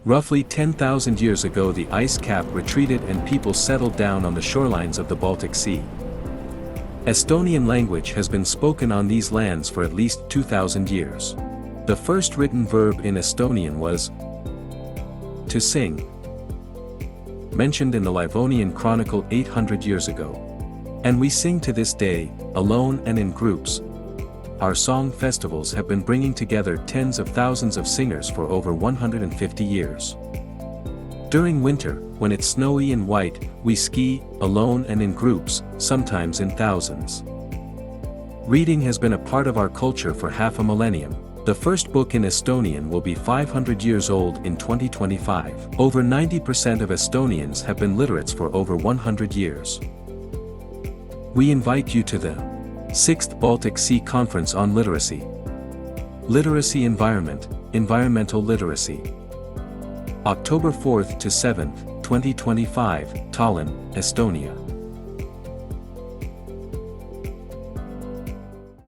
Roughly 10,000 years ago the ice cap retreated and people settled down on the shorelines of the Baltic Sea. Estonian language has been spoken on these lands for at least 2,000 years. The first written verb in Estonian was to sing, mentioned in the Livonian Chronicle 800 years ago. And we sing to this day, alone and in groups. Our song festivals have been bringing together tens of thousands of singers for over 150 years. During winter, when it's snowy and white, we ski, alone and in groups, sometimes in thousands. Reading has been a part of our culture for half a millennium. The first book in Estonian will be 500 years old in 2025. Over 90% of Estonians have been literates for over 100 years. We invite you to the 6th Baltic Sea Conference on Literacy. Literacy Environment, Environmental Literacy. October 4th to 7th, 2025, Tallinn, Estonia.